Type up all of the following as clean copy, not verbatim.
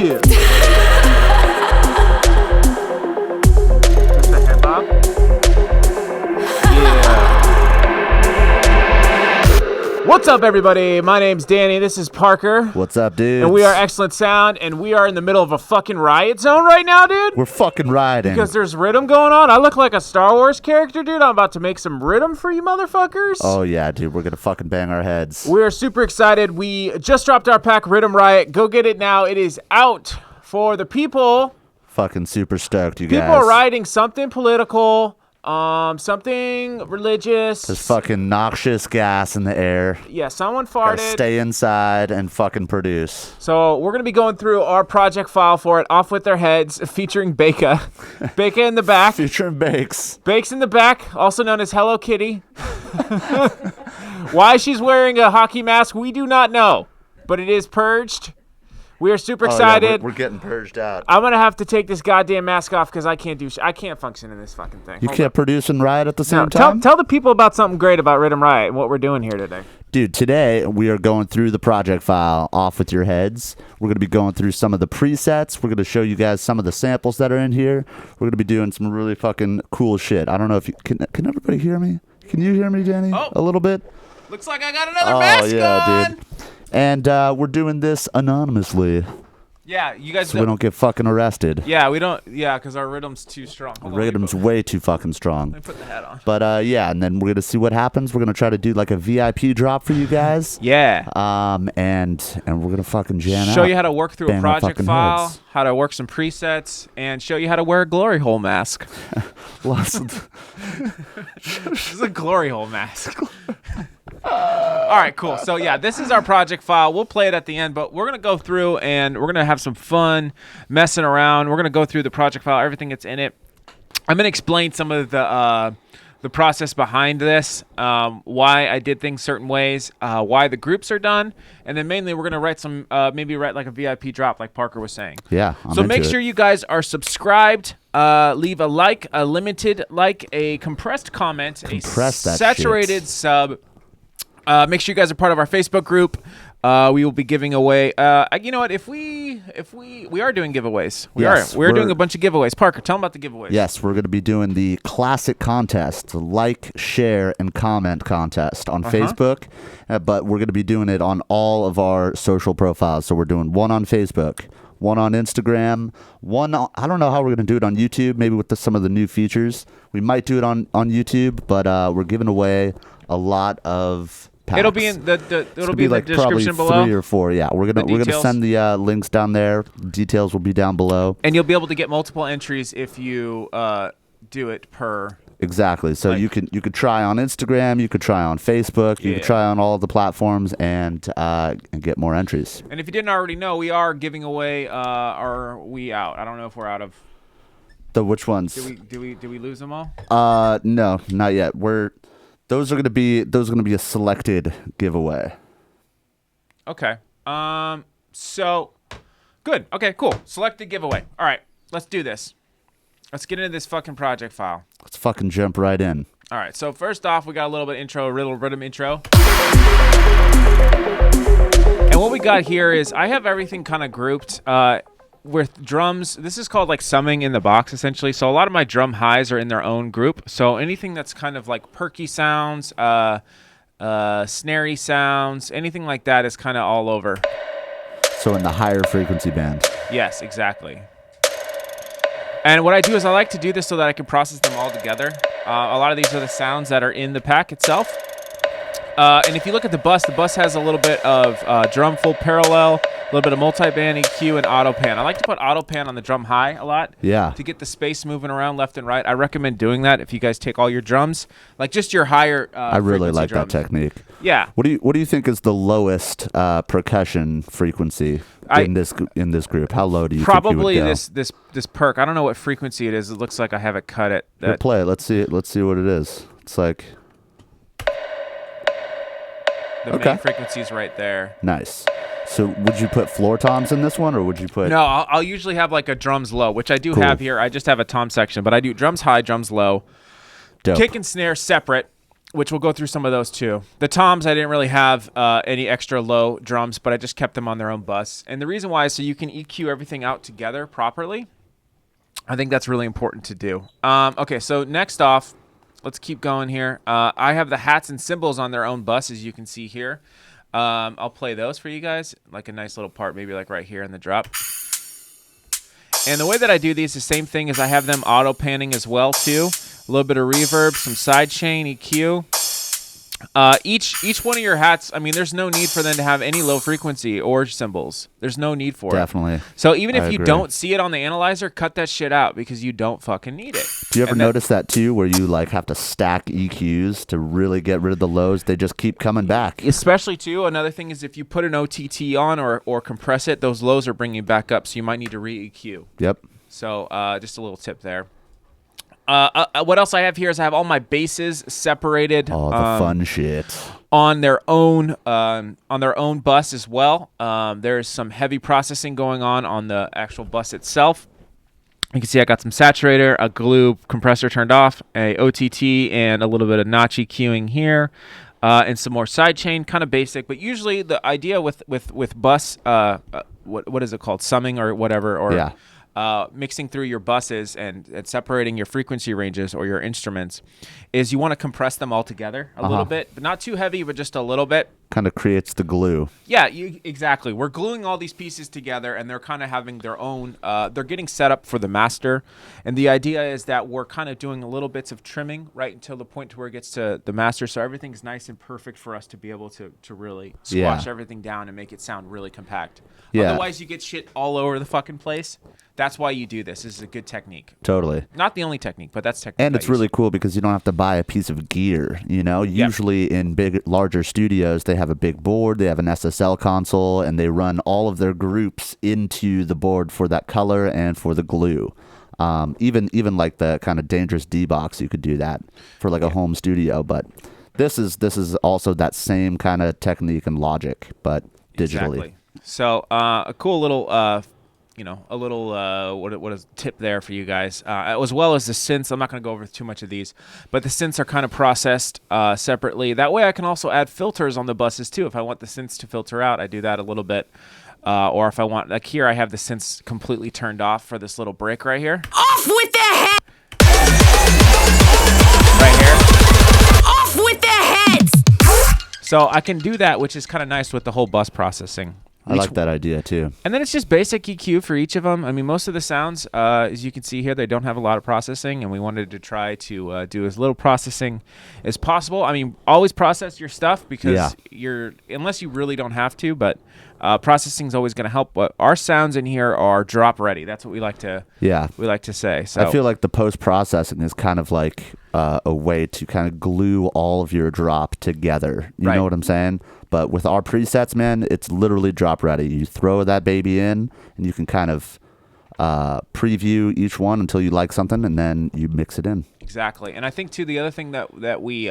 Yeah. Just a head bob. Yeah. What's up, everybody? My name's Danny. This is Parker. What's up, dude? And we are Excellent Sound, and we are in the middle of a fucking riot zone right now, dude. We're fucking riding. Because there's Riddim going on. I look like a Star Wars character, dude. I'm about to make some Riddim for you motherfuckers. Oh, yeah, dude. We're going to fucking bang our heads. We're super excited. We just dropped our pack, Riddim Riot. Go get it now. It is out for the people. Fucking super stoked, you guys. People are writing something political, something religious. There's fucking noxious gas in the air. Yeah, someone Gotta farted. stay inside and fucking produce. So we're going to be going through our project file for it, Off With Their Heads, featuring Beka. Beka in the back. Featuring Bakes. Bakes in the back, also known as Hello Kitty. Why she's wearing a hockey mask, we do not know. But it is purged. We are super excited. Yeah, we're getting purged out. I'm going to have to take this goddamn mask off because I can't function in this fucking thing. You can't produce and riot at the same No, time? tell the people about something great about Riddim Riot and what we're doing here today. Dude, today we are going through the project file Off With Your Heads. We're going to be going through some of the presets. We're going to show you guys some of the samples that are in here. We're going to be doing some really fucking cool shit. I don't know if you can everybody hear me? Can you hear me, Danny? Oh. A little bit? Looks like I got another mask on. Dude. And we're doing this anonymously. Yeah, you guys so we don't get fucking arrested. Yeah, we don't. Yeah, because our Riddim's too strong. Rhythm's way too fucking strong. Let me put the hat on. But yeah, and then we're gonna see what happens. We're gonna try to do like a VIP drop for you guys. Yeah. And we're gonna fucking jam out. Show you how to work through a Bang our project fucking file, heads. how to work some presets, and show you how to wear a glory hole mask. This is a glory hole mask. All right, cool. So yeah, this is our project file. We'll play it at the end, but we're gonna go through and we're gonna have some fun messing around. We're gonna go through the project file, everything that's in it. I'm gonna explain some of the process behind this, why I did things certain ways, why the groups are done, and then mainly we're gonna write some, maybe write like a VIP drop, like Parker was saying. Yeah. So make sure you guys are subscribed. Leave a like, a limited like, a compressed comment, Compress a that saturated shit. sub. Make sure you guys are part of our Facebook group. We will be giving away. You know what? If we are doing giveaways. We're doing a bunch of giveaways. Parker, tell them about the giveaways. Yes, we're going to be doing the classic contest, the like, share, and comment contest on Facebook. But we're going to be doing it on all of our social profiles. So we're doing one on Facebook, one on Instagram, I don't know how we're going to do it on YouTube, maybe with some of the new features. We might do it on YouTube, but we're giving away a lot of packs. It'll be in the like description probably below. 3 or 4. Yeah, we're gonna send the links down there. Details will be down below. And you'll be able to get multiple entries if you do it per. Exactly. So you could try on Instagram, you could try on Facebook, you could try on all of the platforms and get more entries. And if you didn't already know, we are giving away our We Out. I don't know if we're out of. The which ones? Do we lose them all? No, not yet. Those are gonna be a selected giveaway. Okay. So good. Okay, cool. Selected giveaway. All right, let's do this. Let's get into this fucking project file. Let's fucking jump right in. All right. So first off, we got a little bit intro, a little Riddim intro. And what we got here is I have everything kind of grouped with drums. This is called like summing in the box, essentially. So a lot of my drum highs are in their own group. So anything that's kind of like perky sounds, snary sounds, anything like that is kind of all over. So in the higher frequency band. Yes, exactly. And what I do is I like to do this so that I can process them all together. A lot of these are the sounds that are in the pack itself. And if you look at the bus has a little bit of drum full parallel, a little bit of multi-band EQ and auto pan. I like to put auto pan on the drum high a lot. Yeah. To get the space moving around left and right. I recommend doing that if you guys take all your drums, like just your higher. I really like drums. that technique. Yeah. What do you think is the lowest percussion frequency in this group? How low do you think you would go? this perk. I don't know what frequency it is. It looks like I have it cut at. Here, play it. Let's see it. Let's see what it is. It's like the main frequency is right there. Nice. So would you put floor toms in this one, or would you put? No, I'll usually have like a drums low, which I do have here. I just have a tom section, but I do drums high, drums low. Dope. Kick and snare separate. which we'll go through some of those too. The toms, I didn't really have any extra low drums, but I just kept them on their own bus. And the reason why is so you can EQ everything out together properly. I think that's really important to do. Okay, so next off, let's keep going here. I have the hats and cymbals on their own bus, as you can see here. I'll play those for you guys, like a nice little part, maybe like right here in the drop. And the way that I do these, the same thing is I have them auto panning as well too. A little bit of reverb, some sidechain, EQ. Each one of your hats, I mean, there's no need for them to have any low frequency or cymbals. There's no need for it. Definitely. So even if I you agree. don't see it on the analyzer, cut that shit out because you don't fucking need it. Do you ever notice that too, where you like have to stack EQs to really get rid of the lows? They just keep coming back. Especially too, another thing is if you put an OTT on or compress it, those lows are bringing back up, so you might need to re-EQ. Yep. So just a little tip there. What else I have here is I have all my basses separated. Oh, the fun shit. On their own bus as well. There's some heavy processing going on the actual bus itself. You can see I got some saturator, a glue compressor turned off, a OTT, and a little bit of notch EQing here, and some more sidechain, kind of basic. But usually the idea with bus, what is it called, summing or whatever, or Yeah. Mixing through your buses and separating your frequency ranges or your instruments, is you want to compress them all together a little bit, but not too heavy, but just a little bit. Kind of creates the glue. Yeah, exactly. We're gluing all these pieces together, and they're kind of having their own, they're getting set up for the master. And the idea is that we're kind of doing a little bits of trimming right until the point to where it gets to the master, so everything's nice and perfect for us to be able to really squash everything down and make it sound really compact. Yeah. Otherwise, you get shit all over the fucking place. That's why you do this. This is a good technique. Totally. Not the only technique, but that's technique. And it's really cool because you don't have to buy a piece of gear, you know? Usually in larger studios, they have a big board, they have an SSL console, and they run all of their groups into the board for that color and for the glue. Even like the kind of dangerous D-Box, you could do that for like a home studio. But this is also that same kind of technique and logic, but digitally. Exactly. So a cool little... what is tip there for you guys, as well as the synths. I'm not going to go over too much of these, but the synths are kind of processed separately. That way I can also add filters on the buses too. If I want the synths to filter out, I do that a little bit. Or if I want, like here, I have the synths completely turned off for this little break right here. Off with the head! Right here. Off with the heads! So I can do that, which is kind of nice with the whole bus processing. I like that idea too. And then it's just basic EQ for each of them. I mean, most of the sounds, as you can see here, they don't have a lot of processing, and we wanted to try to do as little processing as possible. I mean, always process your stuff because unless you really don't have to, but processing is always going to help. But our sounds in here are drop ready. That's what we like to say. So I feel like the post-processing is kind of like a way to kind of glue all of your drop together. You know what I'm saying? But with our presets, man, it's literally drop ready. You throw that baby in, and you can kind of preview each one until you like something, and then you mix it in. Exactly. And I think too, the other thing that we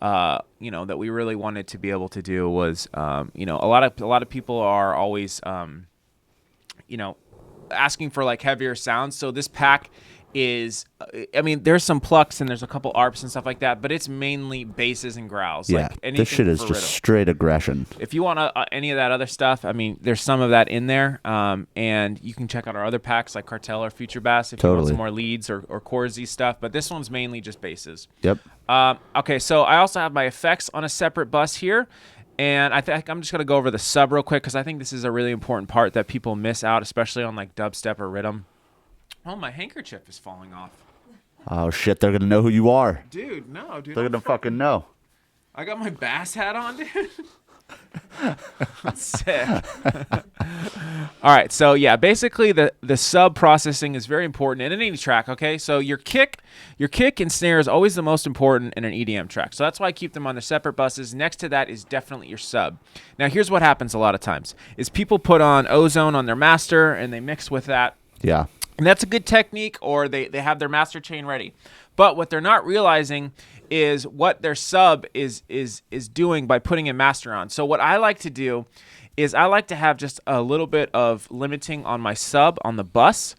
that we really wanted to be able to do was a lot of people are always asking for like heavier sounds. So this pack is, I mean, there's some plucks and there's a couple arps and stuff like that, but it's mainly basses and growls. Yeah, like this shit is just straight aggression. If you want any of that other stuff, I mean, there's some of that in there, and you can check out our other packs like Cartel or Future Bass if you want some more leads or chorsy stuff, but this one's mainly just basses. Yep. Okay, so I also have my effects on a separate bus here. And I think I'm just going to go over the sub real quick because I think this is a really important part that people miss out, especially on like dubstep or rhythm. Oh, my handkerchief is falling off. Oh, shit. They're going to know who you are. Dude, no, dude. They're going to fucking know. I got my bass hat on, dude. That's sick. All right, so yeah, basically the sub processing is very important in any track, okay? So your kick and snare is always the most important in an EDM track. So that's why I keep them on their separate buses. Next to that is definitely your sub. Now, here's what happens a lot of times is people put on ozone on their master and they mix with that. Yeah. And that's a good technique, or they have their master chain ready. But what they're not realizing is what their sub is doing by putting a master on. So what I like to do is I like to have just a little bit of limiting on my sub on the bus.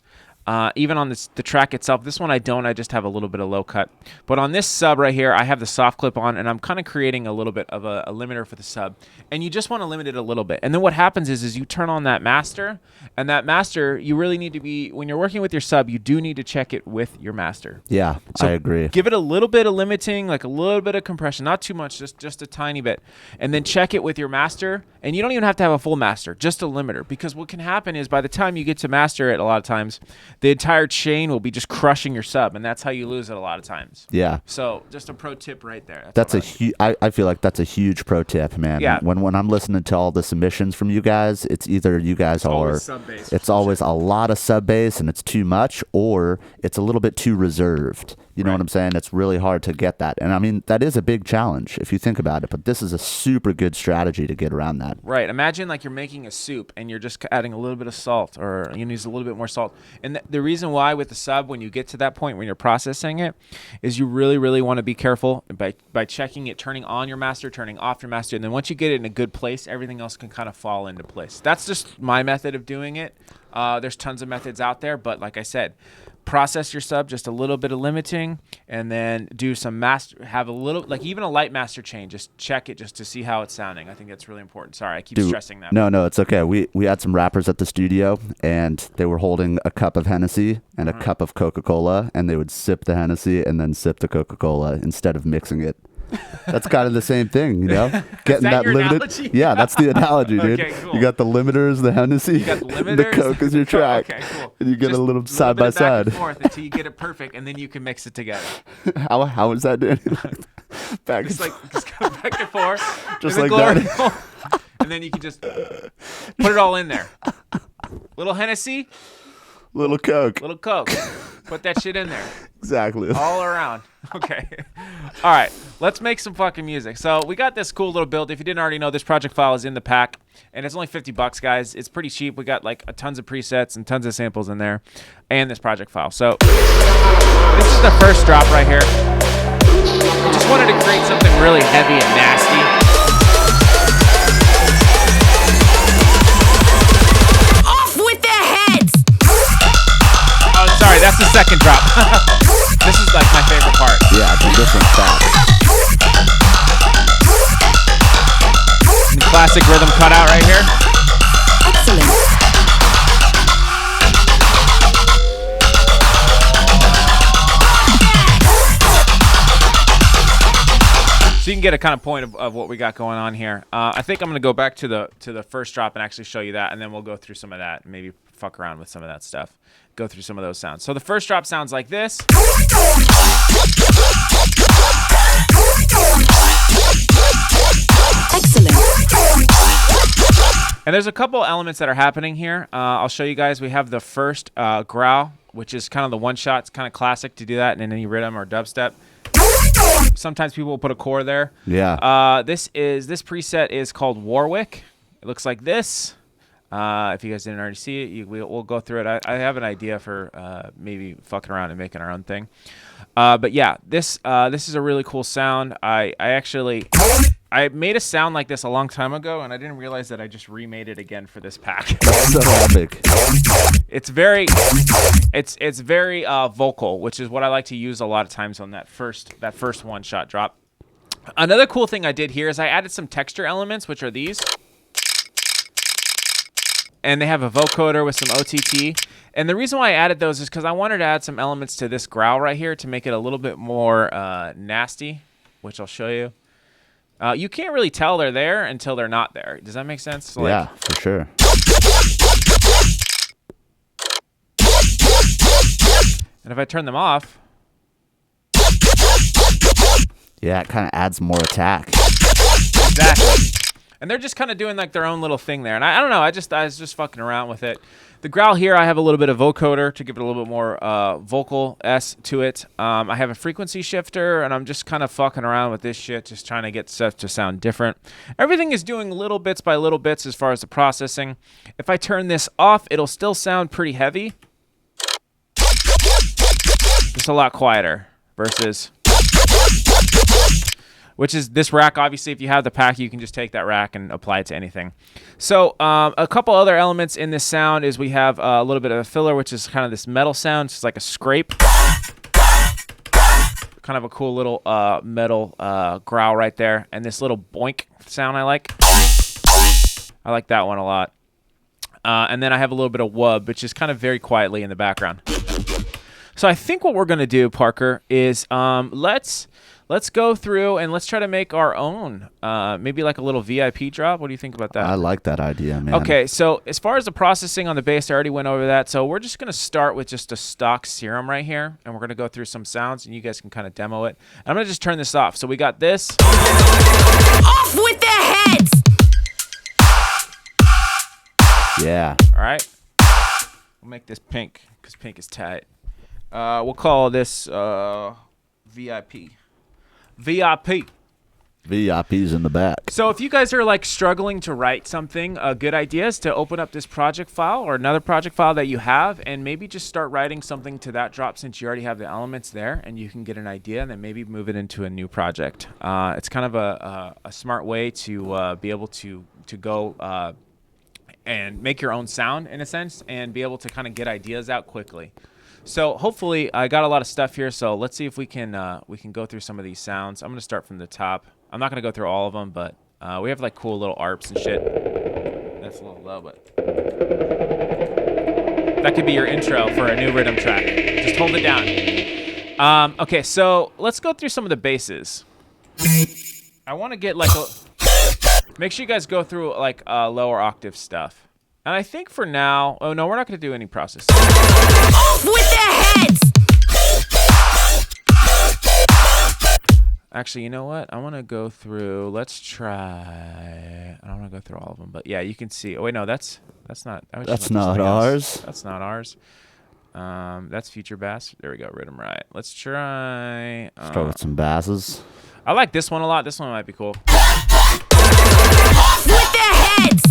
even on the track itself. This one I don't. I just have a little bit of low cut. But on this sub right here, I have the soft clip on, and I'm kind of creating a little bit of a limiter for the sub. And you just want to limit it a little bit. And then what happens is you turn on that master, and that master, you really need to be, when you're working with your sub, you do need to check it with your master. Yeah, So I agree. Give it a little bit of limiting, like a little bit of compression, not too much, just a tiny bit. And then check it with your master. And you don't even have to have a full master, just a limiter. Because what can happen is by the time you get to master it, a lot of times, the entire chain will be just crushing your sub, and that's how you lose it a lot of times. Yeah. So just a pro tip right there. That's a huge. I feel like that's a huge pro tip, man. Yeah. When I'm listening to all the submissions from you guys, it's either you guys are. always sub-bass, It's always a lot of sub bass and it's too much, or it's a little bit too reserved. You know what I'm saying? It's really hard to get that, and I mean that is a big challenge if you think about it. But this is a super good strategy to get around that. Right. Imagine like you're making a soup and you're just adding a little bit of salt, or you need a little bit more salt. And the reason why with the sub, when you get to that point when you're processing it, is you really, really want to be careful by checking it, turning on your master, turning off your master. And then once you get it in a good place, everything else can kind of fall into place. That's just my method of doing it. There's tons of methods out there, but like I said, process your sub, just a little bit of limiting, and then do some master, have a little, like even a light master chain, just check it just to see how it's sounding. I think that's really important. Sorry, I keep stressing that. No, it's okay. We had some rappers at the studio, and they were holding a cup of Hennessy and a cup of Coca-Cola, and they would sip the Hennessy and then sip the Coca-Cola instead of mixing it. That's kind of the same thing, you know? Getting that your limited. analogy? Yeah, that's the analogy, dude. Okay, cool. You got the limiters, the Hennessy, You got the limiters, and the Coke is your track. Okay, cool. And you get Just a little bit side by of back and side. forth until you get it perfect, and then you can mix it together. How is that, Danny? Back Just go back and forth. Just and like then that. And then you can just put it all in there. Little Hennessy, little Coke. little Coke. Put that shit in there. Exactly. All around. Okay. All right. Let's make some fucking music. So we got this cool little build. If you didn't already know, this project file is in the pack, and it's only $50, guys. It's pretty cheap. We got like tons of presets and tons of samples in there, and this project file. So this is the first drop right here. Just wanted to create something really heavy and nasty. Off with their heads! Oh, sorry, that's the second drop. This is like my favorite part. Yeah, dude, this one's fast. And classic rhythm cutout right here. Excellent. So you can get a kind of point of what we got going on here. I think I'm gonna go back to the first drop and actually show you that, and then we'll go through some of that and maybe fuck around with some of that stuff. Go through some of those sounds. So the first drop sounds like this. Excellent. And there's a couple elements that are happening here. I'll show you guys. We have the first growl, which is kind of the one shot. It's kind of classic to do that in any rhythm or dubstep. Sometimes people will put a core there. Yeah. This preset is called Warwick. It looks like this. If you guys didn't already see it, we'll go through it. I have an idea for maybe fucking around and making our own thing. But yeah, this is a really cool sound. I made a sound like this a long time ago, and I didn't realize that I just remade it again for this pack. That's so epic. It's very vocal, which is what I like to use a lot of times on that first one shot drop. Another cool thing I did here is I added some texture elements, which are these. And they have a vocoder with some OTT. And the reason why I added those is because I wanted to add some elements to this growl right here to make it a little bit more nasty, which I'll show you. You can't really tell they're there until they're not there. Does that make sense? So Yeah, for sure. And if I turn them off, Yeah, it kind of adds more attack. exactly. And they're just kind of doing like their own little thing there. And I don't know, I was just fucking around with it. The growl here, I have a little bit of vocoder to give it a little bit more vocal-S to it. I have a frequency shifter, and I'm just kind of fucking around with this shit, just trying to get stuff to sound different. Everything is doing little bits by little bits as far as the processing. If I turn this off, it'll still sound pretty heavy. Just a lot quieter versus which is this rack. Obviously, if you have the pack, you can just take that rack and apply it to anything. So a couple other elements in this sound is we have a little bit of a filler, which is kind of this metal sound. It's like a scrape. Kind of a cool little metal growl right there. And this little boink sound I like. I like that one a lot. And then I have a little bit of wub, which is kind of very quietly in the background. So I think what we're going to do, Parker, is let's go through and let's try to make our own, maybe like a little VIP drop. What do you think about that? I like that idea, man. Okay, so as far as the processing on the bass, I already went over that. So we're just going to start with just a stock Serum right here, and we're going to go through some sounds, and you guys can kind of demo it. And I'm going to just turn this off. So we got this. Off with their heads! Yeah. All right. We'll make this pink because pink is tight. We'll call this VIP. VIP. VIP's in the back. So if you guys are like struggling to write something, a good idea is to open up this project file or another project file that you have and maybe just start writing something to that drop since you already have the elements there and you can get an idea and then maybe move it into a new project. It's kind of a smart way to be able to go and make your own sound in a sense and be able to kind of get ideas out quickly. So hopefully I got a lot of stuff here. So let's see if we can go through some of these sounds. I'm going to start from the top. I'm not going to go through all of them, but we have like cool little arps and shit. That's a little low, but that could be your intro for a new rhythm track. Just hold it down. Okay, so let's go through some of the basses. I want to get like make sure you guys go through like lower octave stuff. And I think for now, oh no, we're not going to do any processing. Off with their heads! Actually, you know what? I want to go through. Let's try. I don't want to go through all of them, but yeah, you can see. Oh wait, no, that's not. That's not ours. That's not ours. That's Future Bass. There we go. Riddim Riot. Let's try. Start with some basses. I like this one a lot. This one might be cool. Off with their heads!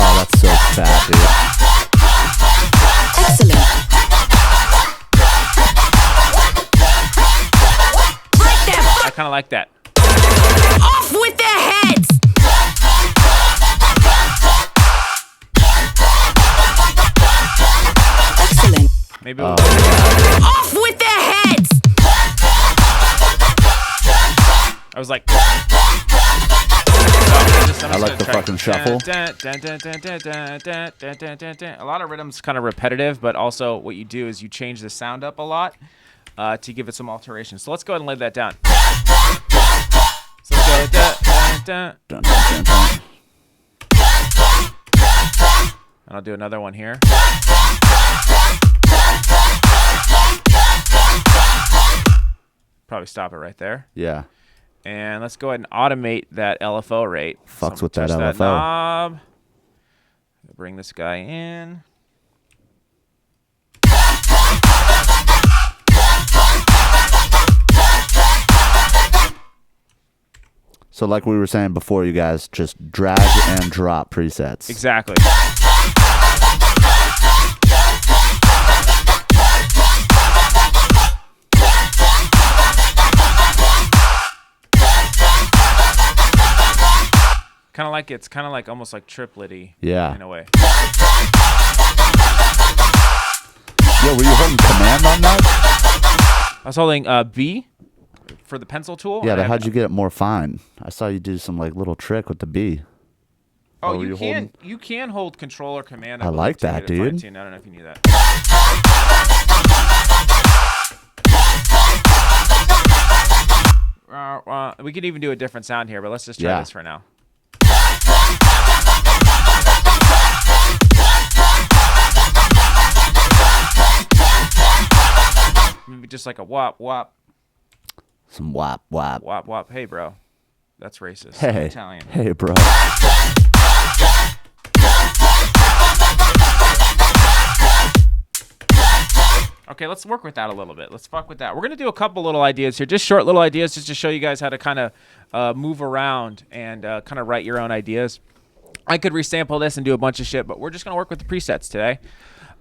Oh, that's so fat, dude. Excellent. Right there, I kind of like that. off with their heads! Excellent. Maybe. Off with their heads! I was like. I like the fucking shuffle. A lot of rhythms kind of repetitive, but also what you do is you change the sound up a lot to give it some alteration. So let's go ahead and lay that down. So let's go. Dun, dun, dun, dun. And I'll do another one here. Probably stop it right there. Yeah. And let's go ahead and automate that LFO rate. Fucks So with that touch LFO. Knob. Bring this guy in. So like we were saying before, you guys just drag and drop presets. Exactly. Kind of like it's kind of like almost like triplet-y Yeah. in a way. Yo, were you holding command on that? I was holding B for the pencil tool. Yeah, and but how'd you get it more fine? I saw you do some like little trick with the B. Oh, were you you can hold control or command. I believe, like to that, get it dude. fine-tuned. I don't know if you knew that. We could even do a different sound here, but let's just try this for now. Maybe just like a wop wop Some wop wop. wop wop. Hey, bro, that's racist. Hey, I'm Italian. hey, bro. Okay, let's work with that a little bit. Let's fuck with that. We're gonna do a couple little ideas here, just short little ideas, just to show you guys how to kind of move around and kind of write your own ideas. I could resample this and do a bunch of shit, but we're just gonna work with the presets today.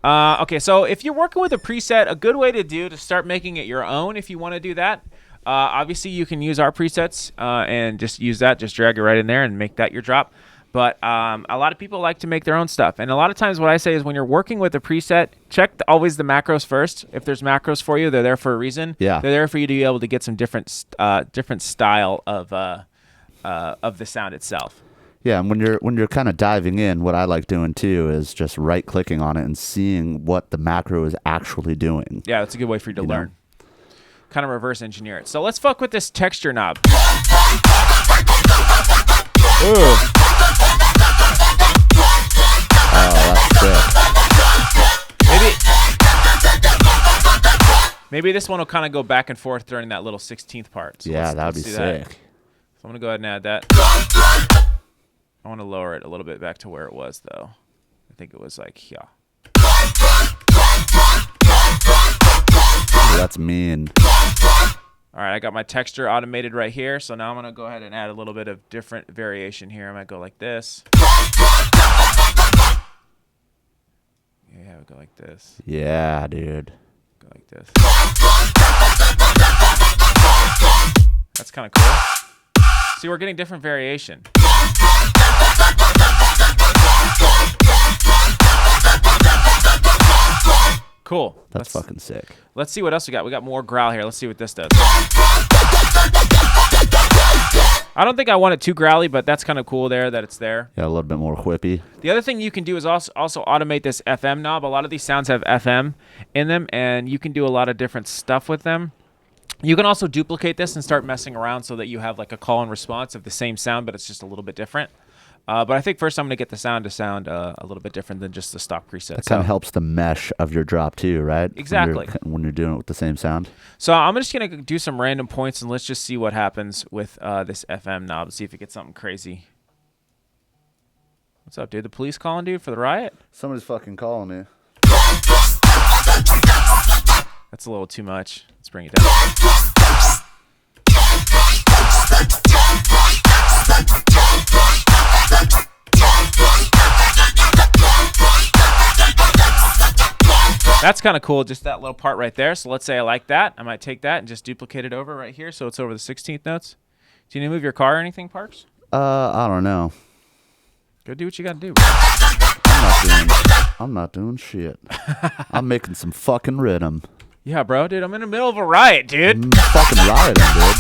Okay, so if you're working with a preset, a good way to start making it your own, if you want to do that, Obviously, you can use our presets and just use that. Just drag it right in there and make that your drop. But a lot of people like to make their own stuff. And a lot of times what I say is when you're working with a preset, check always the macros first. If there's macros for you, they're there for a reason. Yeah. They're there for you to be able to get some different style of the sound itself. Yeah, and when you're kind of diving in, what I like doing too is just right-clicking on it and seeing what the macro is actually doing. Yeah, that's a good way for you to learn. Kind of reverse engineer it. So let's fuck with this texture knob. Ooh. Oh, that's sick. Maybe this one will kind of go back and forth during that little 16th part. So yeah, that would be sick. That. So I'm going to go ahead and add that. I want to lower it a little bit back to where it was, though. I think it was like, yeah. Ooh, that's mean. All right, I got my texture automated right here. So now I'm going to go ahead and add a little bit of different variation here. I might go like this. Yeah, we go like this. Yeah, dude. Go like this. That's kind of cool. See, we're getting different variation. Cool. That's fucking sick. Let's see what else we got. We got more growl here. Let's see what this does. I don't think I want it too growly, but that's kind of cool there that it's there. Yeah, a little bit more whippy. The other thing you can do is also automate this FM knob. A lot of these sounds have FM in them, and you can do a lot of different stuff with them. You can also duplicate this and start messing around so that you have like a call and response of the same sound, but it's just a little bit different. But I think first I'm going to get the sound to sound a little bit different than just the stock preset. That kind of helps the mesh of your drop too, right? Exactly. When you're doing it with the same sound. So I'm just going to do some random points and let's just see what happens with this FM knob. See if it gets something crazy. What's up, dude? The police calling, dude, for the riot? Somebody's fucking calling me. That's a little too much. Let's bring it down. That's kind of cool, just that little part right there. So let's say I like that. I might take that and just duplicate it over right here so it's over the 16th notes. Do you need to move your car or anything, Parks? I don't know. Go do what you got to do. I'm not doing shit. I'm making some fucking riddim. Yeah, bro, dude, I'm in the middle of a riot, dude. I'm fucking rioting, dude.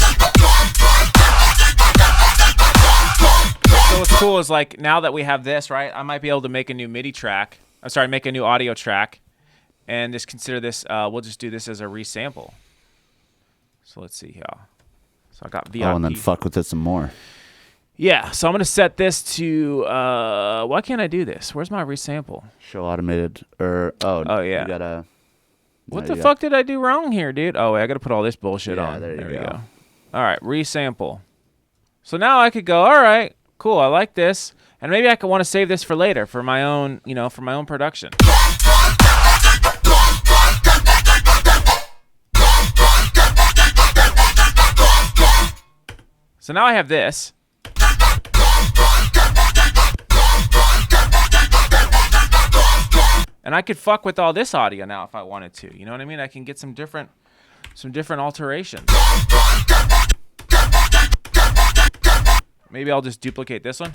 So what's cool is like now that we have this, right, I might be able to make a new MIDI track. I'm sorry, make a new audio track. And just consider this, we'll just do this as a resample. So let's see here. So I got VIP. Oh, and then fuck with it some more. Yeah, so I'm going to set this to, why can't I do this? Where's my resample? Show automated, oh yeah. You gotta. What the fuck did I do wrong here, dude? Oh, wait, I got to put all this bullshit Yeah, on. there you we go. go. All right, resample. So now I could go, all right, cool, I like this. And maybe I could want to save this for later, for my own, for my own production. So now I have this. And I could fuck with all this audio now if I wanted to. You know what I mean? I can get some different alterations. Maybe I'll just duplicate this one.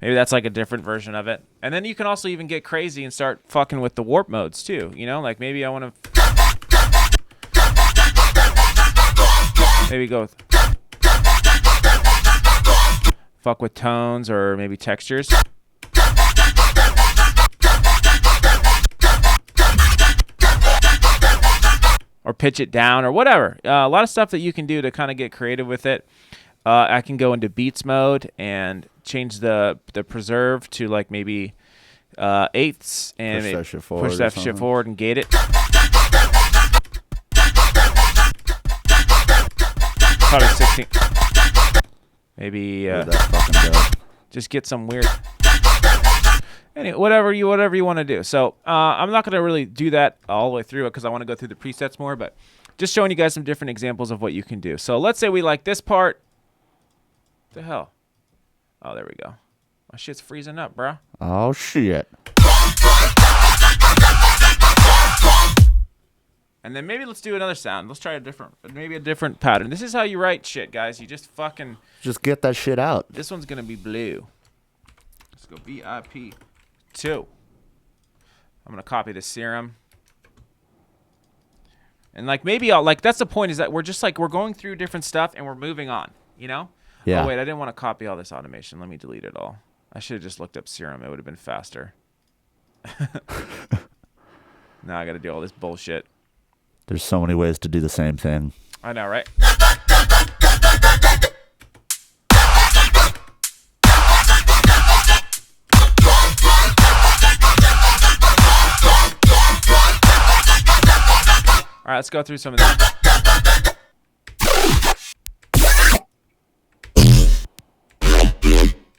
Maybe that's like a different version of it. And then you can also even get crazy and start fucking with the warp modes too. Like maybe I want to... Maybe go with fuck with tones or maybe textures. Or pitch it down or whatever. A lot of stuff that you can do to kind of get creative with it. I can go into beats mode and change the preserve to like maybe eighths and push that shit forward and gate it. Probably 16. Maybe just get some weird. Anyway, whatever you want to do. So I'm not gonna really do that all the way through it because I want to go through the presets more, but just showing you guys some different examples of what you can do. So let's say we like this part. What the hell? Oh, there we go. My shit's freezing up, bro. Oh shit. And then maybe let's do another sound. Let's try maybe a different pattern. This is how you write shit, guys. You just fucking... Just get that shit out. This one's going to be blue. Let's go VIP 2. I'm going to copy the Serum. And like maybe I'll like that's the point is that we're just like we're going through different stuff and we're moving on, you know? Yeah. Oh wait, I didn't want to copy all this automation. Let me delete it all. I should have just looked up Serum. It would have been faster. Now I got to do all this bullshit. There's so many ways to do the same thing. I know, right? All right, let's go through some of these.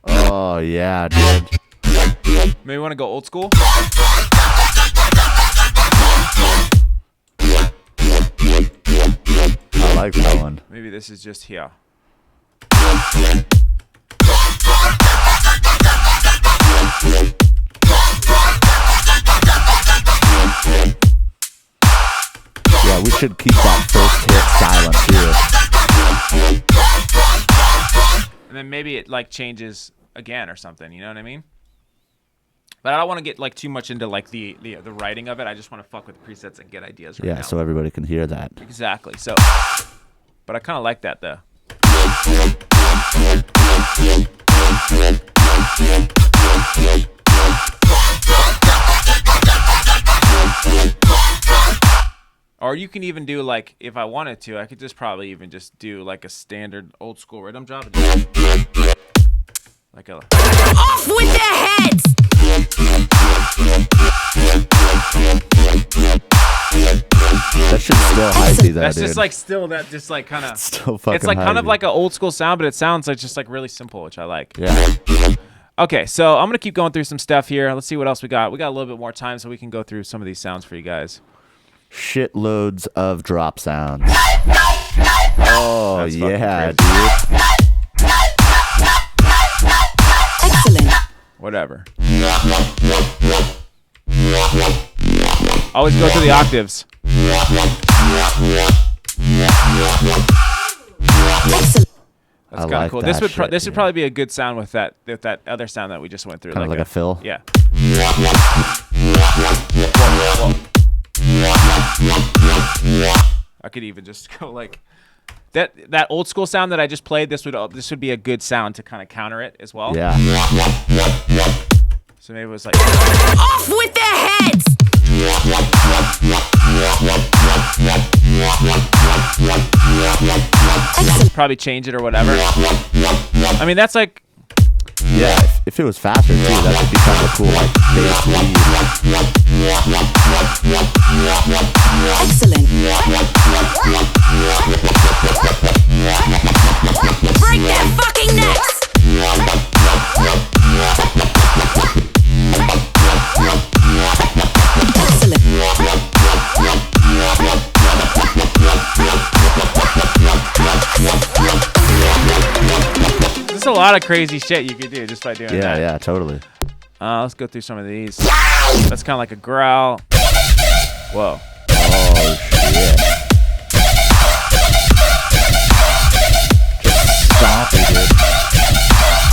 Oh, yeah, dude. Maybe we want to go old school? I like that one. Maybe this is just here. Yeah, we should keep that first hit silent too. And then maybe it like changes again or something, you know what I mean? But I don't want to get like too much into like the writing of it. I just want to fuck with the presets and get ideas right now. Yeah, so everybody can hear that. Exactly. So, but I kind of like that though. Or you can even do like, if I wanted to, I could just probably even just do like a standard old school rhythm drop. Like a... Off with their heads! That shit's still hypey though, That's dude. just like still that just like kind of... Still fucking It's like kind of hypey. like an old school sound, but it sounds like just like really simple, which I like. Yeah. Okay, so I'm going to keep going through some stuff here. Let's see what else we got. We got a little bit more time so we can go through some of these sounds for you guys. Shitloads of drop sounds. Oh, That's fucking yeah, crazy. dude. Excellent. Whatever. Always go through the octaves. Excellent. That's I kind of like cool. that This would shit, this would dude. probably be a good sound with that other sound that we just went through. Kind of like a fill. Yeah. I could even just go like that old school sound that I just played. This would be a good sound to kind of counter it as well. Yeah. So maybe it was like Off with their heads! probably change it or whatever. I mean that's like Yeah, if it was faster too, that could be kind of a cool like bass lead. Excellent. Break their fucking necks! there's a lot of crazy shit you could do just by doing Yeah, that. yeah, totally. Let's go through some of these. That's kind of like a growl. Whoa. Oh shit. Just stop it, dude.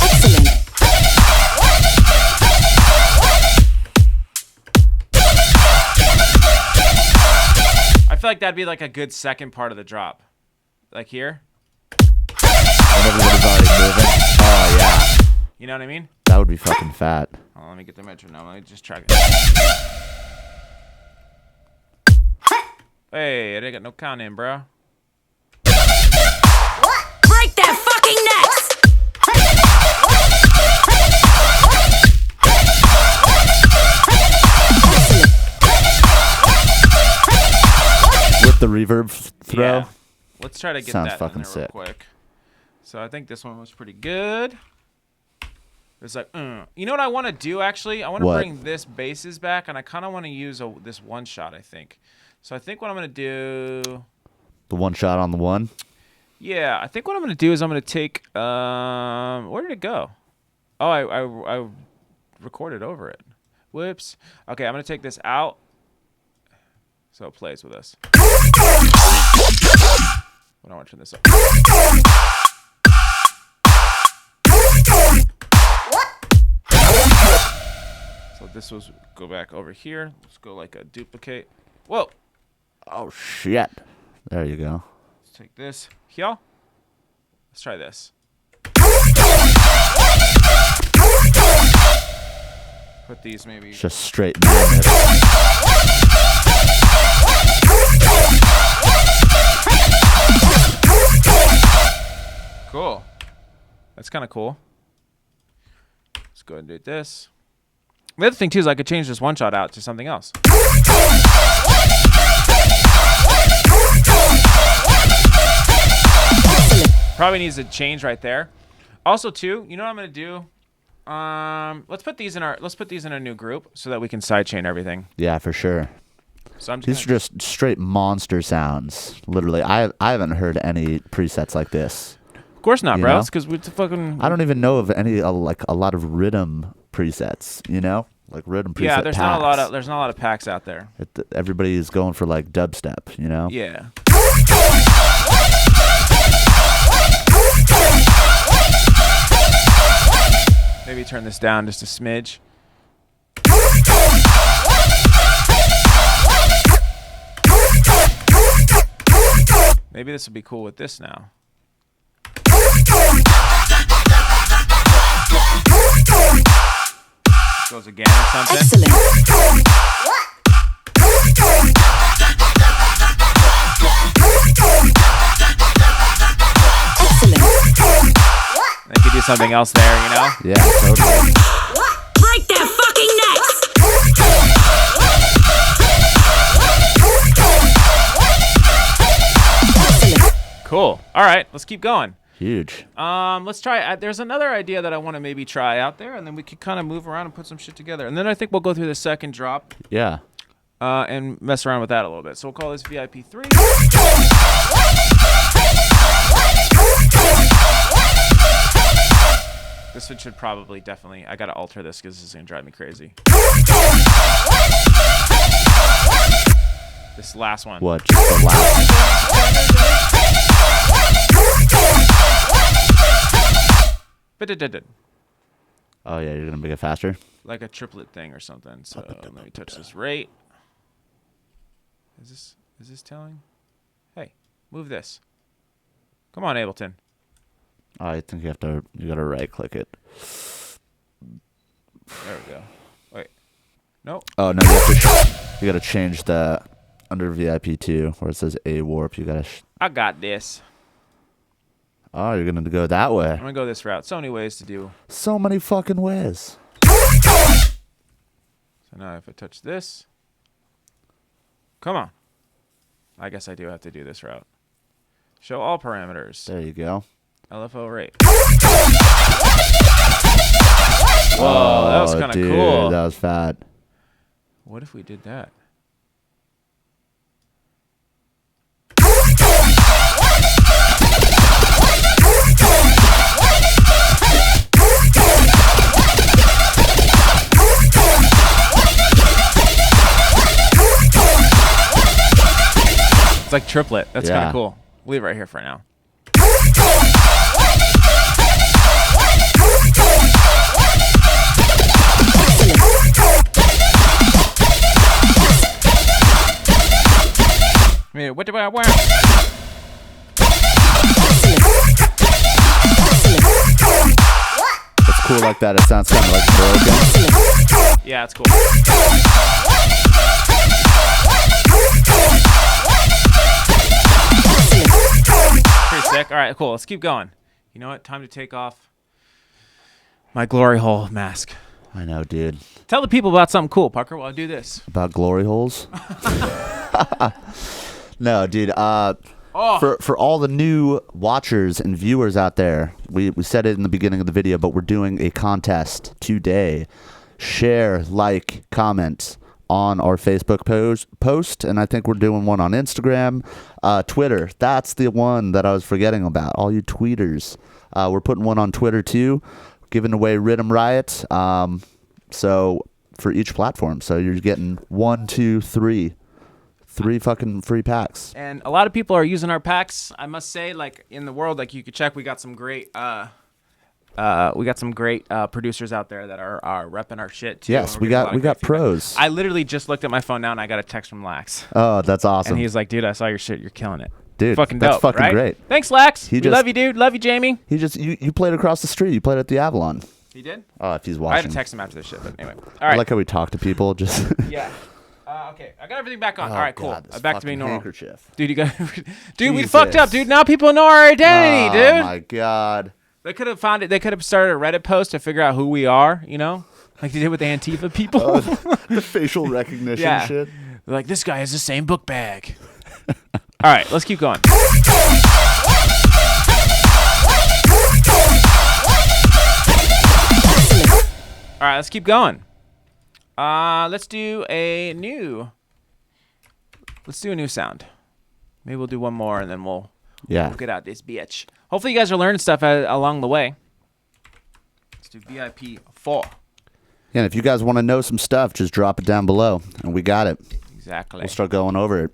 Excellent. I feel like that'd be like a good second part of the drop. Like here. When everybody's already moving. Oh yeah. You know what I mean? That would be fucking fat. Hold on, let me get the metronome. Let me just track it. Hey, I didn't get no count in, bro. Break their fucking necks! With the reverb throw. Yeah. Let's try to get Sounds that fucking in there real sick. quick. So I think this one was pretty good. It's like, you know what I want to do actually? I want to What? bring this basses back, and I kind of want to use this one shot. I think. So I think what I'm gonna do. The one shot on the one. Yeah, I think what I'm gonna do is I'm gonna take. Where did it go? Oh, I recorded over it. Whoops. Okay, I'm gonna take this out. So it plays with us. But I want to turn this up. So this was go back over here. Let's go like a duplicate. Whoa. Oh shit. There you go. Let's take this. Here. Let's try this. Put these maybe. It's just straight madness. Cool. That's kind of cool. Let's go ahead and do this. The other thing too is I could change this one shot out to something else. Probably needs to change right there. Also too, you know what I'm gonna do? Let's put these in our new group so that we can sidechain everything. Yeah, for sure. So I'm just These are just straight monster sounds. Literally, I haven't heard any presets like this. of course not, You bro. know? It's because we're fucking. I don't even know of any like a lot of rhythm presets. You know, like rhythm preset. Yeah, there's not a lot packs. of packs out there. Everybody is going for like dubstep. You know. Yeah. Maybe turn this down just a smidge. Maybe this will be cool with this now. Goes again or something. Excellent. Excellent. They could do something else there, you know? Yeah, totally. Break their fucking necks. Excellent. Cool. All right, let's keep going. Huge. Let's try. There's another idea that I want to maybe try out there, and then we could kind of move around and put some shit together. And then I think we'll go through the second drop Yeah. and mess around with that a little bit. So we'll call this VIP 3. This one should probably definitely. I gotta alter this because this is gonna drive me crazy. This last one. What? Just the last. Oh yeah, you're gonna make it faster. Like a triplet thing or something. So let me touch this rate. Is this telling? Hey, move this. Come on, Ableton. Oh, I think you gotta right click it. There we go. Wait. Nope. Oh no, you gotta change the under VIP 2 where it says A warp. You gotta. I got this. Oh, you're gonna go that way. I'm gonna go this route. So many ways to do. So many fucking ways. So now if I touch this, come on. I guess I do have to do this route. Show all parameters. There you go. LFO rate. Whoa, that was kind of dude, cool. That was fat. What if we did that? It's like triplet. That's kind Yeah. of cool. Leave it right here for now. I mean, what do I wear? It's cool like that. It sounds kind of like broken. Yeah, it's cool. Pretty sick. All right, cool. Let's keep going. You know what? Time to take off my glory hole mask. I know, dude. Tell the people about something cool, Parker, while I do this. About glory holes? No, dude. For all the new watchers and viewers out there, we said it in the beginning of the video, but we're doing a contest today. Share, like, comment on our Facebook post, and I think we're doing one on Instagram, Twitter. That's the one that I was forgetting about. All you tweeters, we're putting one on Twitter too, giving away Riddim Riot. So for each platform, so you're getting 1, 2, 3 3 fucking free packs. And a lot of people are using our packs. I must say, like in the world, like you could check, we got some great producers out there that are repping our shit too. Yes, we got pros. I literally just looked at my phone now and I got a text from Lax. Oh, that's awesome. And he's like, dude, I saw your shit. You're killing it. Dude, fucking that's dope, fucking right? great. Thanks, Lax. He We just- love you, dude. Love you, Jamie. He just you played across the street. You played at the Avalon. He did? Oh, if he's I watching. had to text him after this shit, but anyway. All I right. like how we talk to people. Just Yeah. Okay. I got everything back on. Oh, All right, cool. God, this Back to being fucking normal. handkerchief. Dude, you got dude, we Jesus. fucked up, dude. Now people know our identity, Oh dude. my God. They could have found it. They could have started a Reddit post to figure out who we are, you know? Like they did with the Antifa people. The facial recognition Yeah. shit. They're like, this guy has the same book bag. All right, let's keep going. All right, let's keep going. Let's do a new sound. Maybe we'll do one more and then we'll get out this bitch. Hopefully you guys are learning stuff along the way. Let's do VIP 4. Yeah, and if you guys want to know some stuff, just drop it down below, and we got it. Exactly. We'll start going over it.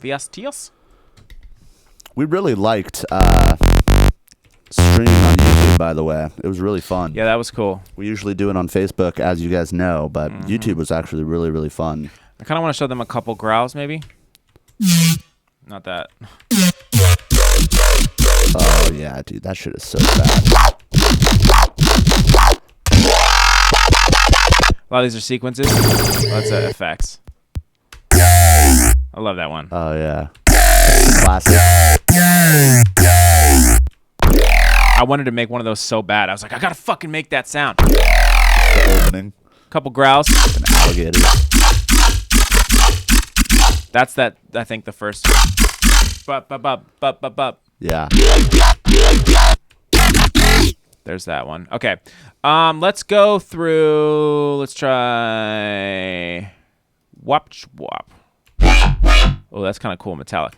Viastios? We really liked streaming on YouTube, by the way. It was really fun. Yeah, that was cool. We usually do it on Facebook, as you guys know, but YouTube was actually really, really fun. I kind of want to show them a couple growls, maybe. Not that. Oh, yeah, dude. That shit is so bad. A lot of these are sequences. Lots of effects. I love that one. Oh, yeah. Classic. I wanted to make one of those so bad. I was like, I gotta fucking make that sound. The opening. Couple growls. An alligator. That's that. I think the first. Bup, bup, bup, bup, bup, bup. Yeah. There's that one. Okay. Let's go through. Let's try. Wop wop. Oh, that's kind of cool. Metallic.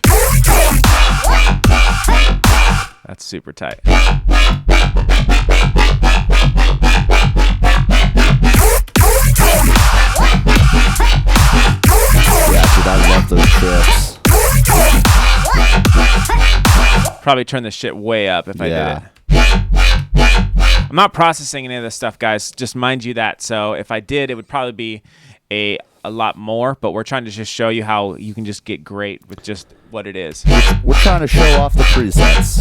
That's super tight. Yeah, dude, I love those trips. Probably turn this shit way up if I did Yeah. it. I'm not processing any of this stuff, guys. Just mind you that. So if I did, it would probably be a lot more. But we're trying to just show you how you can just get great with just what it is. We're trying to show off the presets.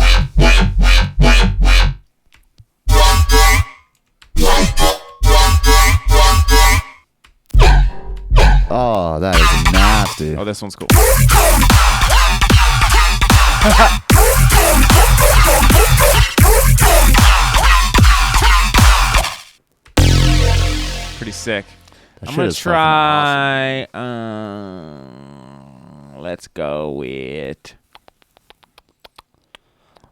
Oh, that is nasty. Oh, this one's cool. Pretty sick. That I'm shit gonna is fucking try. Let's go with.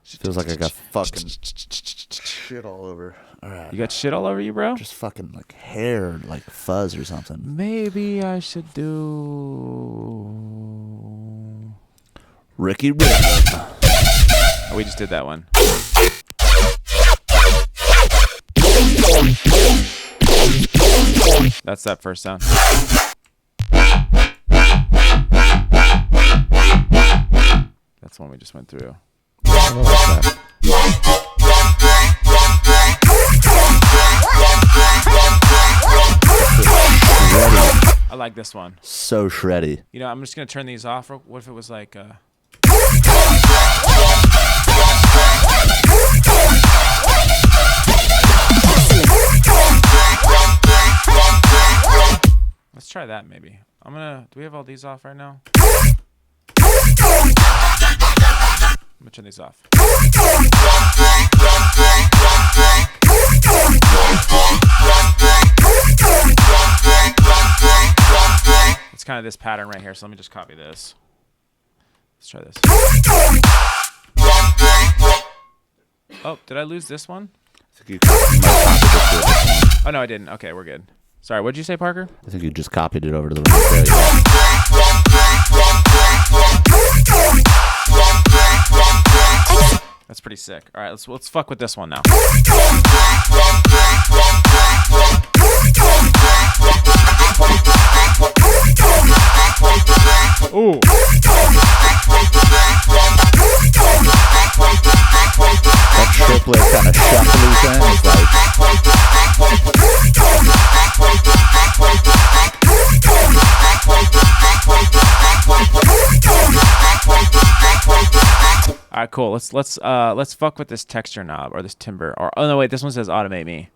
Feels like I got fucking shit all over. All right. You got shit all over you, bro? Just fucking like hair, like fuzz or something. Maybe I should do. Ricky Riddim. Oh, we just did that one. That's that first sound. That's the one we just went through. I like this one. So shreddy. You know, I'm just gonna turn these off. What if it was like? Let's try that maybe. I'm gonna. Do we have all these off right now? I'm gonna turn these off. It's kind of this pattern right here, so let me just copy this. Let's try this. Oh, did I lose this one? Oh, no, I didn't. Okay, we're good. Sorry, what'd you say, Parker? I think you just copied it over to the right there. That's pretty sick. All right, let's fuck with this one now. Ooh. That triplet kind of shuffly thing is like. All right, cool. Let's fuck with this texture knob or this timbre. Or oh no, wait, this one says automate me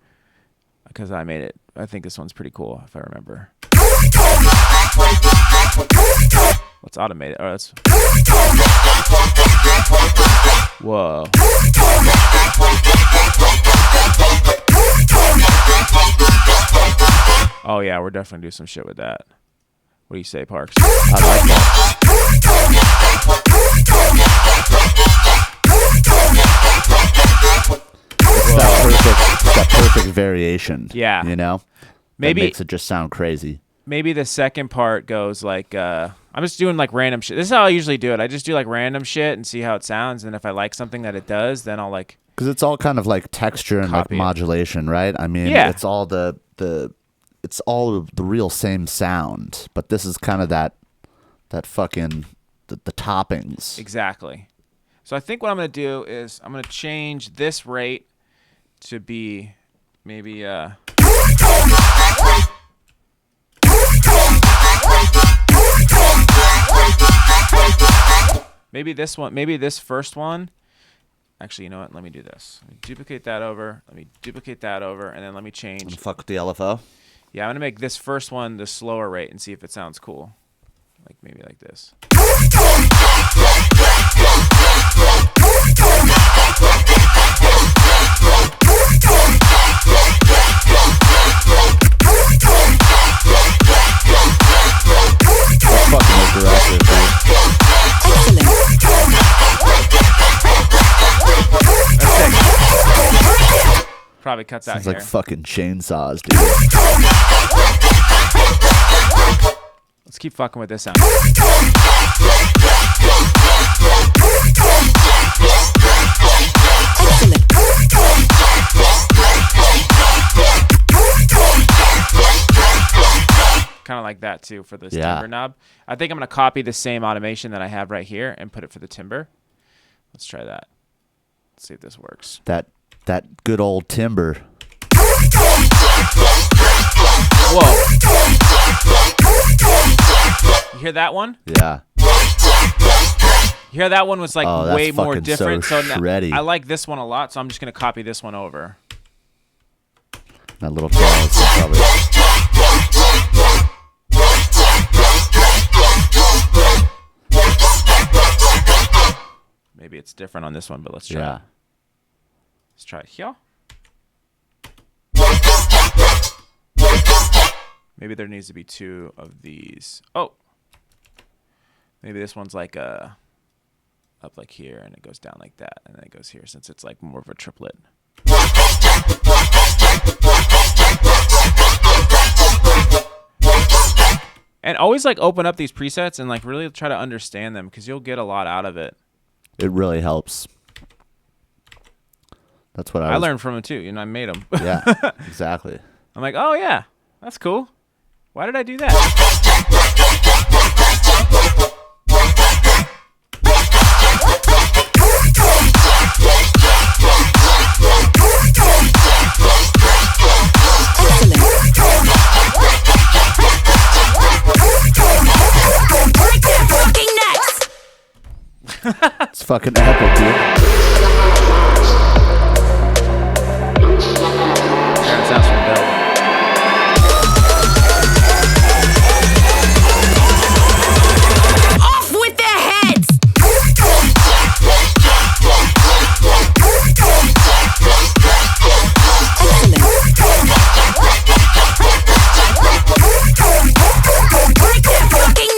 because I made it. I think this one's pretty cool if I remember. Let's automate it. Or let's. Whoa. Oh yeah, we're definitely do some shit with that. What do you say, Parks? I like that. It's that perfect variation. Yeah. You know? Maybe that makes it just sound crazy. Maybe the second part goes like I'm just doing like random shit. This is how I usually do it. I just do like random shit and see how it sounds, and if I like something that it does, then I'll like because it's all kind of like texture and like modulation, right? I mean, yeah. It's all it's all the real same sound, but this is kind of that fucking the toppings. Exactly. So I think what I'm gonna do is I'm gonna change this rate to be maybe maybe this one, maybe this first one. Actually, you know what? Let me do this. Let me duplicate that over. Let me duplicate that over, and then let me change. Fuck with the LFO. Yeah, I'm gonna make this first one the slower rate and see if it sounds cool. Like maybe like this. That's fucking aggressive, dude. Probably cuts out Sounds here. like fucking chainsaws, dude. Let's keep fucking with this sound. Kind of like that too for this timbre knob. I think I'm gonna copy the same automation that I have right here and put it for the timbre. Let's try that. Let's see if this works. That good old timbre. Whoa. You hear that one? Yeah. You hear that one was like way more different. So shreddy. I like this one a lot, so I'm just gonna copy this one over. That little tail is probably. Maybe it's different on this one, but let's try. Yeah. It. Let's try it here. Maybe there needs to be two of these. Oh. Maybe this one's like up like here, and it goes down like that, and then it goes here since it's like more of a triplet. And always like open up these presets and like really try to understand them because you'll get a lot out of it. It really helps. That's what I learned from them too. You know, I made them. Yeah, exactly. I'm like, oh yeah, that's cool. Why did I do that? It's fucking epic, dude. That sounds from Bill. Off with their heads!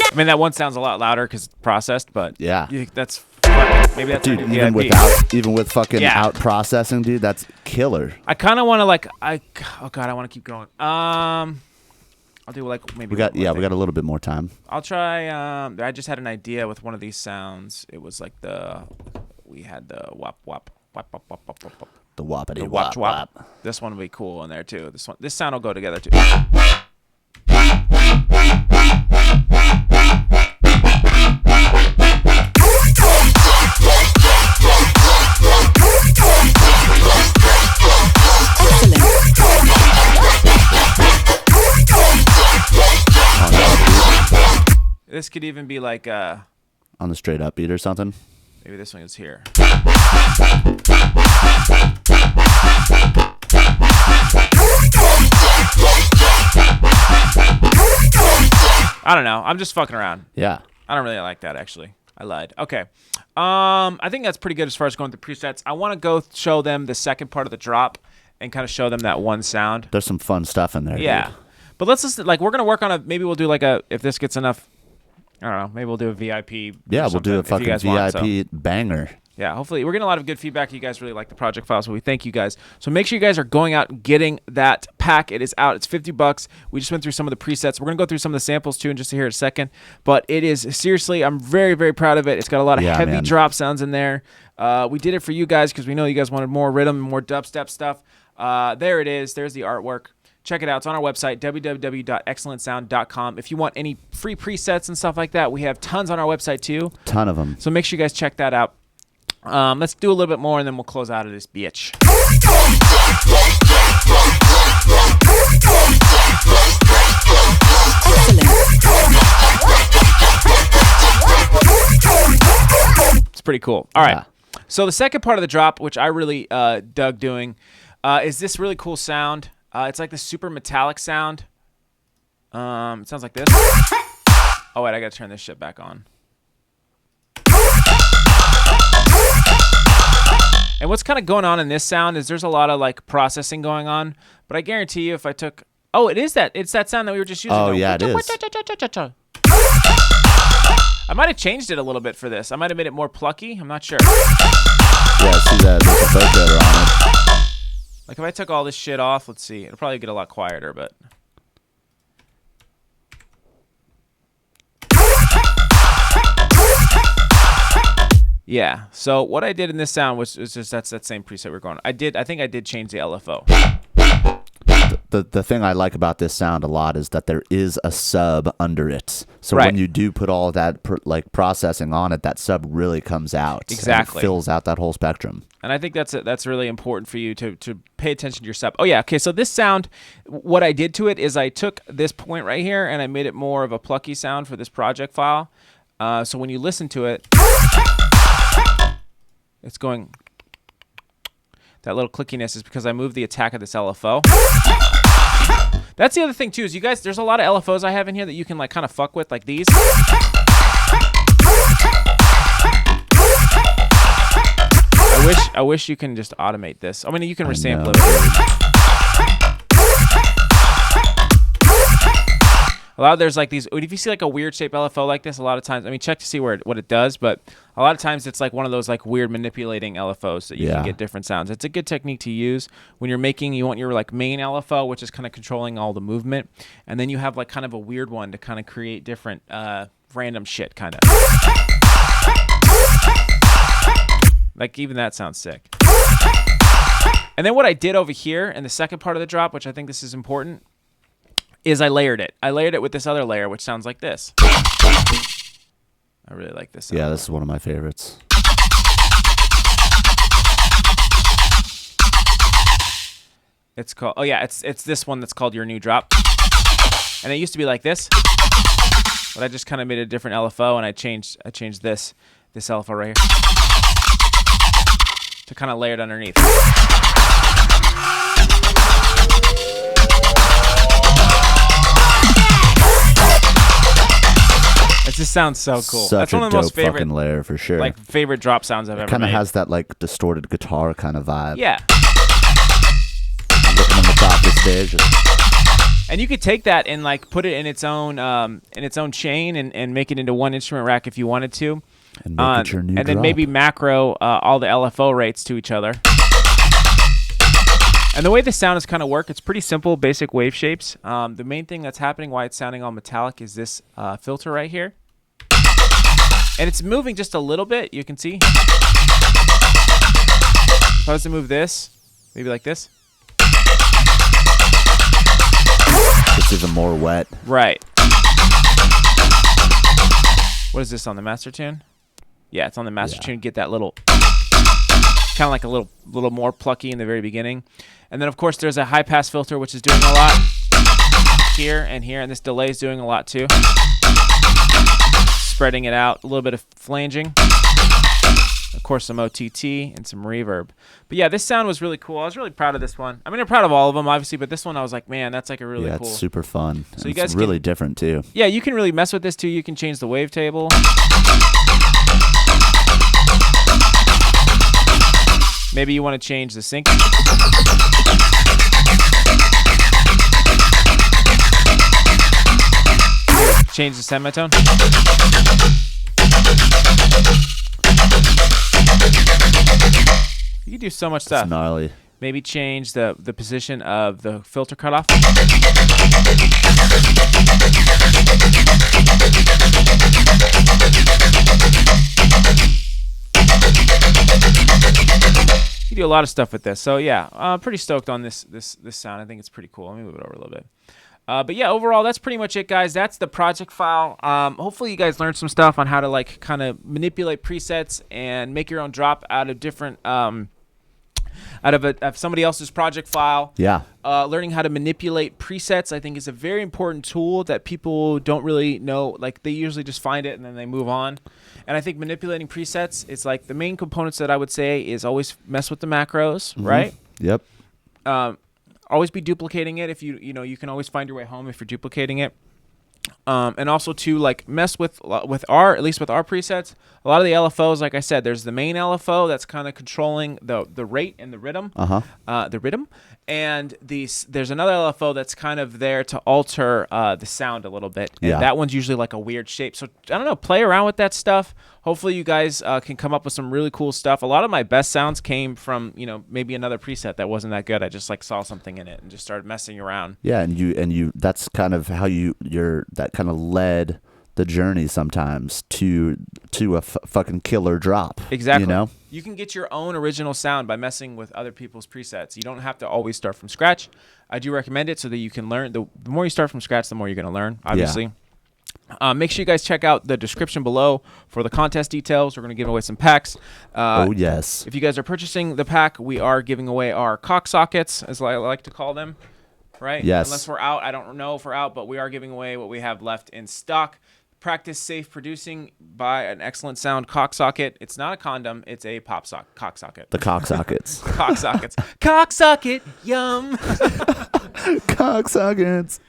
I mean, that one sounds a lot louder because it's processed, but Yeah. that's fucking, maybe that's Dude, our new even with fucking Yeah. out processing, dude, that's killer. I kind of want to like, oh god, I want to keep going. I'll do like maybe. We got a little bit more time. I'll try. I just had an idea with one of these sounds. It was like we had the wop wop wop wop wop wop wop. The whoppity The wop wop. wop. This one would be cool in there too. This sound will go together too. This could even be like on the straight up beat or something. maybe this one is here. I don't know. I'm just fucking around. Yeah. I don't really like that, actually. I lied. Okay. I think that's pretty good as far as going through presets. I want to go show them the second part of the drop and kind of show them that one sound. There's some fun stuff in there. Yeah. Dude. But let's just, like, we're going to work on a, maybe we'll do like a, if this gets enough, I don't know, maybe we'll do a VIP. Yeah, we'll do a if you fucking guys VIP want, so. banger. Yeah, hopefully. We're getting a lot of good feedback. You guys really like the project file, so we thank you guys. So make sure you guys are going out and getting that pack. It is out. It's $50. We just went through some of the presets. We're going to go through some of the samples, too, in just here in a second. But it is, seriously, I'm very, very proud of it. It's got a lot of heavy drop sounds in there. We did it for you guys because we know you guys wanted more rhythm and more dubstep stuff. There it is. There's the artwork. Check it out. It's on our website, www.excellencesound.com. If you want any free presets and stuff like that, we have tons on our website, too. Ton of them. So make sure you guys check that out. Let's do a little bit more, and then we'll close out of this bitch. It's pretty cool. All right. Yeah. So the second part of the drop, which I really dug doing, is this really cool sound. It's like the super metallic sound. It sounds like this. Oh, wait, I got to turn this shit back on. And what's kind of going on in this sound is there's a lot of like processing going on, but I guarantee you if I took, oh, it's that sound that we were just using. Oh, yeah, it is. I might have changed it a little bit for this. I might have made it more plucky. I'm not sure. Yeah, I see that. There's a vocoder on it. Like if I took all this shit off, let's see. It'll probably get a lot quieter, but. Yeah, so what I did in this sound was just that's that same preset we're going. I think I did change the LFO. The thing I like about this sound a lot is that there is a sub under it. So right. when you do put all that processing on it, that sub really comes out. Exactly. And fills out that whole spectrum. And I think that's really important for you to pay attention to your sub. Oh yeah, okay. So this sound, what I did to it is I took this point right here and I made it more of a plucky sound for this project file. So when you listen to it. It's going, that little clickiness is because I moved the attack of this LFO. That's the other thing too, is you guys, there's a lot of LFOs I have in here that you can like kind of fuck with, like these. I wish you can just automate this. I mean, you can resample it. A lot of there's like these, if you see like a weird shaped LFO like this, a lot of times, I mean, check to see what it does, but a lot of times it's like one of those like weird manipulating LFOs that you can get different sounds. It's a good technique to use when you're making, you want your like main LFO, which is kind of controlling all the movement. And then you have like kind of a weird one to kind of create different random shit kind of. Like even that sounds sick. And then what I did over here in the second part of the drop, which I think this is important, is I layered it. I layered it with this other layer, which sounds like this. I really like this sound. Yeah, this is one of my favorites. It's called, oh yeah, it's this one that's called Your New Drop. And it used to be like this, but I just kind of made a different LFO and I changed this LFO right here to kind of layer it underneath. It just sounds so cool. Such That's one of the most favorite fucking layer for sure. Like favorite drop sounds I've ever made. Kind of has that like distorted guitar kind of vibe. Yeah. Looking on the top of the stage. And you could take that and like put it in its own chain and make it into one instrument rack if you wanted to. And make it your new and then drop. maybe macro all the LFO rates to each other. And the way the sound is kind of work, it's pretty simple, basic wave shapes. The main thing that's happening, why it's sounding all metallic, is this filter right here. And it's moving just a little bit, you can see. If I was to move this, maybe like this. It's even more wet. Right. What is this on the master tune? Yeah, it's on the master tune. Get that little, kind of like a little more plucky in the very beginning. And then, of course, there's a high-pass filter, which is doing a lot here and here, and this delay is doing a lot, too. spreading it out, a little bit of flanging. Of course, some OTT and some reverb. But yeah, this sound was really cool. I was really proud of this one. I mean, I'm proud of all of them, obviously, but this one I was like, man, that's like a really cool. Yeah, it's super fun. So and you guys it's really different too. Yeah, you can really mess with this too. You can change the wavetable. Maybe you want to change the sync. Change the semitone. You can do so much stuff. It's gnarly. Maybe change the position of the filter cutoff. You do a lot of stuff with this. So yeah, pretty stoked on this sound. I think it's pretty cool. Let me move it over a little bit. But yeah, overall, that's pretty much it, guys. That's the project file. Hopefully you guys learned some stuff on how to like kind of manipulate presets and make your own drop out of different out of somebody else's project file. Yeah. Learning how to manipulate presets, I think, is a very important tool that people don't really know. Like, they usually just find it and then they move on. And I think manipulating presets, it's like the main components that I would say is always mess with the macros, right? Yep. Always be duplicating it. If you know, you can always find your way home if you're duplicating it. And also to like mess with at least with our presets, a lot of the LFOs, like I said, there's the main LFO that's kind of controlling the rate and the rhythm, the rhythm, and there's another LFO that's kind of there to alter the sound a little bit. And that one's usually like a weird shape. So I don't know, play around with that stuff. Hopefully you guys can come up with some really cool stuff. A lot of my best sounds came from, you know, maybe another preset that wasn't that good. I just like saw something in it and just started messing around. Yeah, and you that's kind of how that kind of led the journey sometimes to a fucking killer drop. Exactly. You know? You can get your own original sound by messing with other people's presets. You don't have to always start from scratch. I do recommend it so that you can learn. The more you start from scratch, the more you're going to learn, obviously. Yeah. Make sure you guys check out the description below for the contest details. We're going to give away some packs. Oh, yes. If you guys are purchasing the pack, we are giving away our cock sockets, as I like to call them. Right? Yes. Unless we're out. I don't know if we're out, but we are giving away what we have left in stock. Practice safe producing by an excellent sound cock socket. It's not a condom. It's a cock socket. The cock sockets. Cock sockets. Cock socket. Yum. Cock sockets.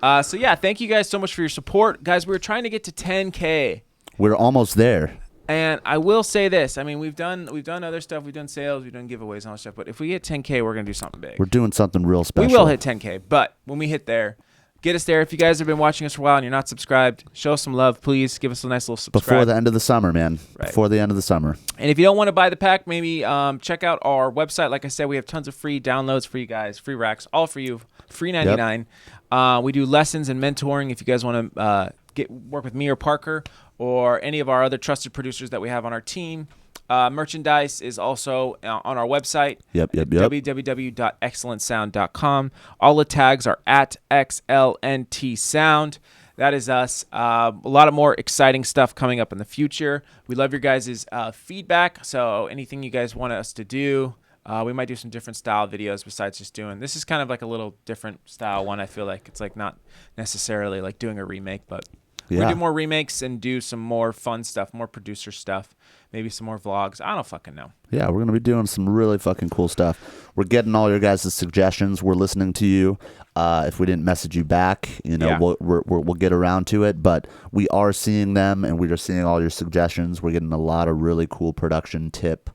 So yeah, thank you guys so much for your support. Guys, we're trying to get to 10K. We're almost there. And I will say this. I mean, we've done other stuff. We've done sales. We've done giveaways and all that stuff. But if we hit 10K, we're going to do something big. We're doing something real special. We will hit 10K. But when we hit there, get us there. If you guys have been watching us for a while and you're not subscribed, show us some love, please. Give us a nice little subscribe. Before the end of the summer, man. Right. Before the end of the summer. And if you don't want to buy the pack, maybe check out our website. Like I said, we have tons of free downloads for you guys, free racks, all for you, free 99. Yep. We do lessons and mentoring if you guys want to work with me or Parker or any of our other trusted producers that we have on our team. Merchandise is also on our website. Yep. www.excellencesound.com. All the tags are at XLNT Sound. That is us. A lot of more exciting stuff coming up in the future. We love your guys' feedback. So anything you guys want us to do, we might do some different style videos besides just doing. This is kind of like a little different style one. I feel like it's like not necessarily like doing a remake, but we'll do more remakes and do some more fun stuff, more producer stuff. Maybe some more vlogs. I don't fucking know. Yeah, we're going to be doing some really fucking cool stuff. We're getting all your guys' suggestions. We're listening to you. If we didn't message you back, you know, we'll get around to it. But we are seeing them, and we are seeing all your suggestions. We're getting a lot of really cool production tip,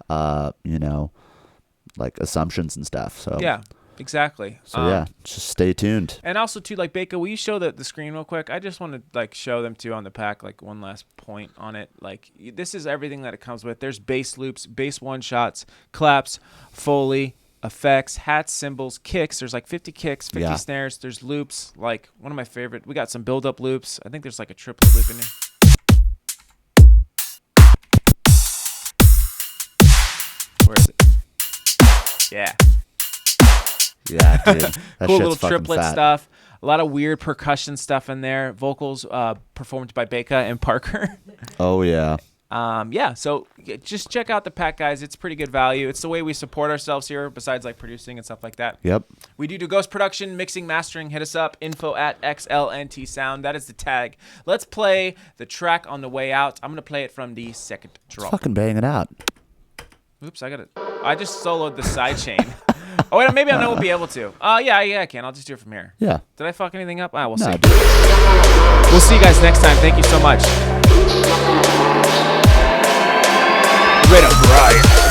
you know, like assumptions and stuff. So yeah. Exactly. So yeah, just stay tuned. And also too, like Baker, will you show the screen real quick? I just want to like show them too on the pack, like one last point on it. Like this is everything that it comes with. There's bass loops, bass one shots, claps, Foley, effects, hats, cymbals, kicks. There's like 50 kicks, 50 snares. There's loops. Like one of my favorite. We got some build up loops. I think there's like a triplet loop in here. Where is it? Yeah. Yeah, dude. That cool shit's little triplet fat. stuff. A lot of weird percussion stuff in there. Vocals performed by Beka and Parker. Oh, yeah. Yeah, so just check out the pack, guys. It's pretty good value. It's the way we support ourselves here, besides like producing and stuff like that. Yep. We do ghost production, mixing, mastering. Hit us up, info@XLNT Sound. That is the tag. Let's play the track on the way out. I'm gonna play it from the second drop. Fucking bang it out. Oops, I just soloed the side chain. Oh wait, maybe I won't be able to. Yeah, I can. I'll just do it from here. Yeah. Did I fuck anything up? We'll No, see. dude. We'll see you guys next time. Thank you so much. Riddim Riot.